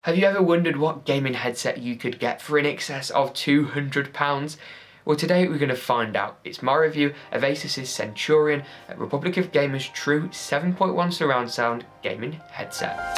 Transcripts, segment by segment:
Have you ever wondered what gaming headset you could get for in excess of £200? Well, today we're going to find out. It's my review of ASUS Centurion, a Republic of Gamers true 7.1 surround sound gaming headset.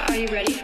Are you ready?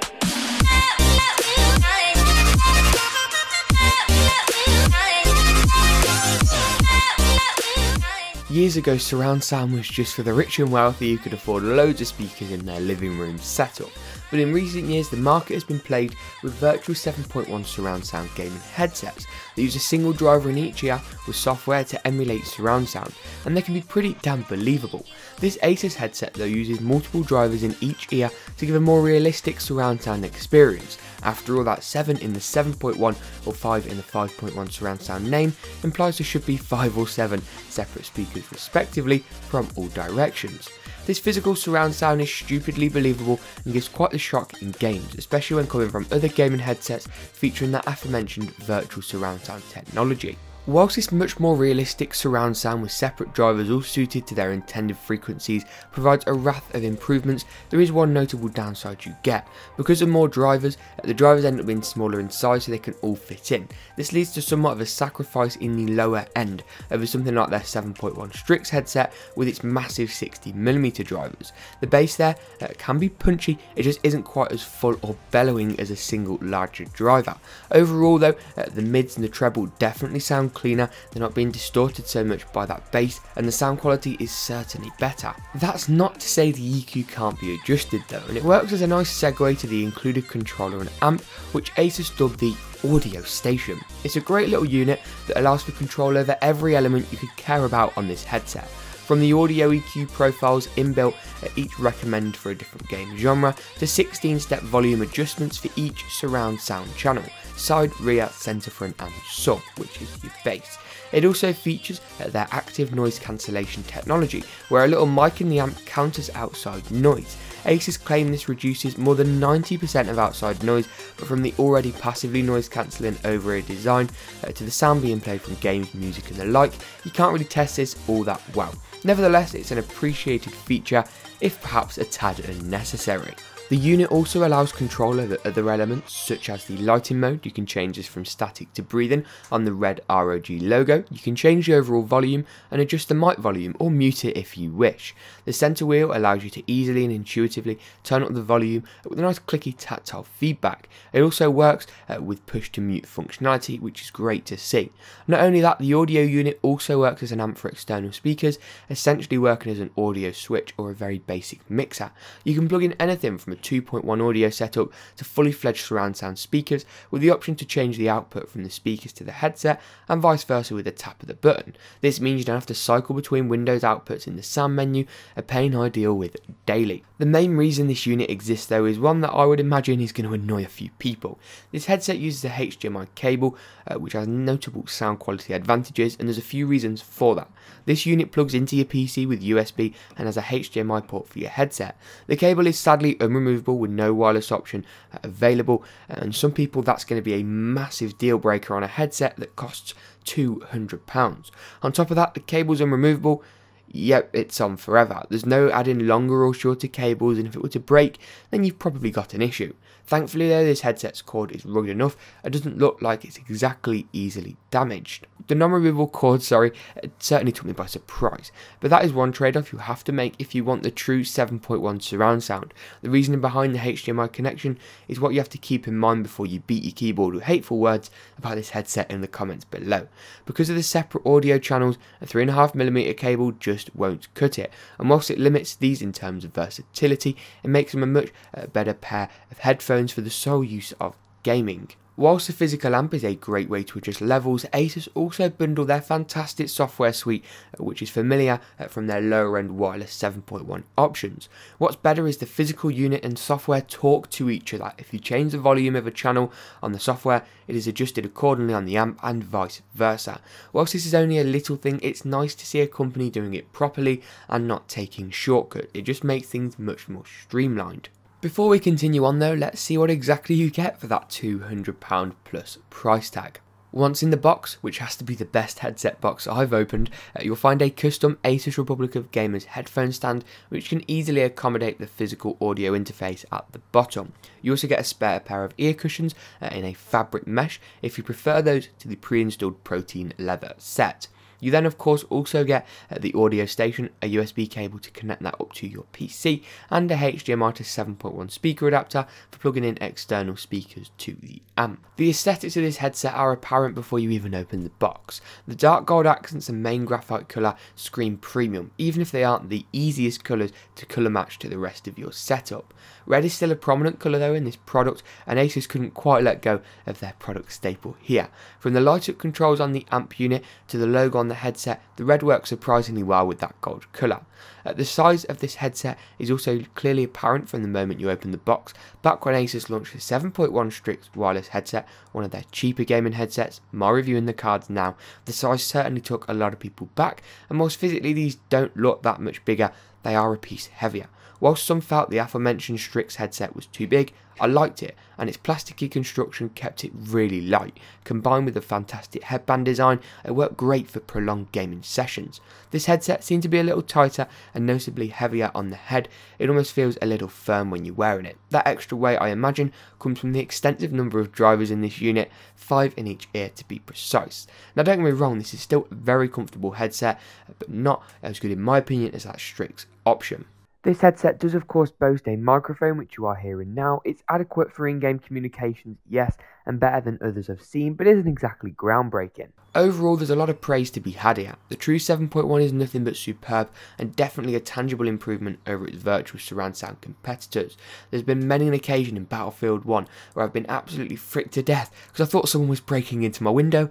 Years ago, surround sound was just for the rich and wealthy who could afford loads of speakers in their living room setup. But in recent years, the market has been plagued with virtual 7.1 surround sound gaming headsets that use a single driver in each ear with software to emulate surround sound, and they can be pretty damn believable. This ASUS headset though uses multiple drivers in each ear to give a more realistic surround sound experience. After all, that 7 in the 7.1 or 5 in the 5.1 surround sound name implies there should be 5 or 7 separate speakers respectively from all directions. This physical surround sound is stupidly believable and gives quite the shock in games, especially when coming from other gaming headsets featuring that aforementioned virtual surround sound technology. Whilst this much more realistic surround sound with separate drivers all suited to their intended frequencies provides a raft of improvements, there is one notable downside you get. Because of more drivers, the drivers end up being smaller in size so they can all fit in. This leads to somewhat of a sacrifice in the lower end over something like their 7.1 Strix headset with its massive 60mm drivers. The bass there can be punchy, it just isn't quite as full or bellowing as a single larger driver. Overall though, the mids and the treble definitely sound cleaner, they're not being distorted so much by that bass, and the sound quality is certainly better. That's not to say the EQ can't be adjusted though, and it works as a nice segue to the included controller and amp, which ASUS dubbed the Audio Station. It's a great little unit that allows for control over every element you could care about on this headset. From the audio EQ profiles inbuilt each recommended for a different game genre, to 16-step volume adjustments for each surround sound channel, side, rear, centre front and sub, which is your bass. It also features their active noise cancellation technology, where a little mic in the amp counters outside noise. ASUS claim this reduces more than 90% of outside noise, but from the already passively noise cancelling over-ear design to the sound being played from games, music and the like, you can't really test this all that well. Nevertheless, it's an appreciated feature, if perhaps a tad unnecessary. The unit also allows control over other elements such as the lighting mode. You can change this from static to breathing on the red ROG logo. You can change the overall volume and adjust the mic volume or mute it if you wish. The center wheel allows you to easily and intuitively turn up the volume with a nice clicky tactile feedback. It also works with push to mute functionality, which is great to see. Not only that, the audio unit also works as an amp for external speakers, essentially working as an audio switch or a very basic mixer. You can plug in anything from a 2.1 audio setup to fully fledged surround sound speakers, with the option to change the output from the speakers to the headset and vice versa with a tap of the button. This means you don't have to cycle between Windows outputs in the sound menu, a pain I deal with daily. The main reason this unit exists though is one that I would imagine is going to annoy a few people. This headset uses a HDMI cable which has notable sound quality advantages, and there's a few reasons for that. This unit plugs into your PC with USB and has a HDMI port for your headset. The cable is sadly unremovable with no wireless option available, and some people that's going to be a massive deal breaker on a headset that costs £200. On top of that, the cable's unremovable. Yep, it's on forever. There's no adding longer or shorter cables, and if it were to break, then you've probably got an issue. Thankfully though, this headset's cord is rugged enough, it doesn't look like it's exactly easily damaged. The non-removable cord, it certainly took me by surprise, but that is one trade-off you have to make if you want the true 7.1 surround sound. The reasoning behind the HDMI connection is what you have to keep in mind before you beat your keyboard with hateful words about this headset in the comments below. Because of the separate audio channels, a 3.5mm cable just won't cut it, and whilst it limits these in terms of versatility, it makes them a much better pair of headphones for the sole use of gaming. Whilst the physical amp is a great way to adjust levels, ASUS also bundle their fantastic software suite, which is familiar from their lower end wireless 7.1 options. What's better is the physical unit and software talk to each other. If you change the volume of a channel on the software, it is adjusted accordingly on the amp and vice versa. Whilst this is only a little thing, it's nice to see a company doing it properly and not taking shortcuts. It just makes things much more streamlined. Before we continue on though, let's see what exactly you get for that £200 plus price tag. Once in the box, which has to be the best headset box I've opened, you'll find a custom ASUS Republic of Gamers headphone stand which can easily accommodate the physical audio interface at the bottom. You also get a spare pair of ear cushions in a fabric mesh if you prefer those to the pre-installed protein leather set. You then of course also get the audio station, a USB cable to connect that up to your PC, and a HDMI to 7.1 speaker adapter for plugging in external speakers to the amp. The aesthetics of this headset are apparent before you even open the box. The dark gold accents and main graphite colour scream premium, even if they aren't the easiest colours to colour match to the rest of your setup. Red is still a prominent colour though in this product, and ASUS couldn't quite let go of their product staple here. From the light up controls on the amp unit to the logo on the headset, the red works surprisingly well with that gold colour. The size of this headset is also clearly apparent from the moment you open the box. Back when ASUS launched the 7.1 Strix wireless headset, one of their cheaper gaming headsets, my review in the cards now, the size certainly took a lot of people back, and whilst physically these don't look that much bigger, they are a piece heavier. Whilst some felt the aforementioned Strix headset was too big, I liked it, and its plasticky construction kept it really light. Combined with the fantastic headband design, it worked great for prolonged gaming sessions. This headset seemed to be a little tighter and noticeably heavier on the head. It almost feels a little firm when you're wearing it. That extra weight, I imagine, comes from the extensive number of drivers in this unit, 5 in each ear to be precise. Now don't get me wrong, this is still a very comfortable headset, but not as good in my opinion as that Strix option. This headset does of course boast a microphone which you are hearing now. It's adequate for in-game communications, yes, and better than others I've seen, but isn't exactly groundbreaking. Overall, there's a lot of praise to be had here. The True 7.1 is nothing but superb and definitely a tangible improvement over its virtual surround sound competitors. There's been many an occasion in Battlefield 1 where I've been absolutely fricked to death because I thought someone was breaking into my window.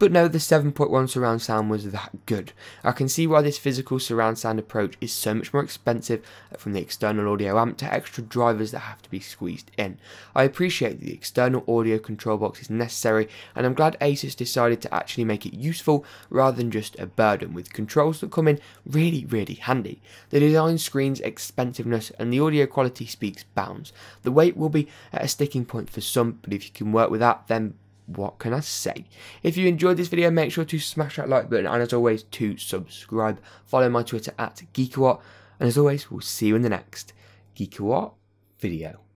But no, the 7.1 surround sound was that good. I can see why this physical surround sound approach is so much more expensive, from the external audio amp to extra drivers that have to be squeezed in. I appreciate that the external audio control box is necessary, and I'm glad ASUS decided to actually make it useful rather than just a burden, with controls that come in really handy. The design screens expensiveness and the audio quality speaks bounds. The weight will be a sticking point for some, but if you can work with that, then what can I say? If you enjoyed this video, make sure to smash that like button, and as always to subscribe. Follow my Twitter at GeekaWhat, and as always we'll see you in the next GeekaWhat video.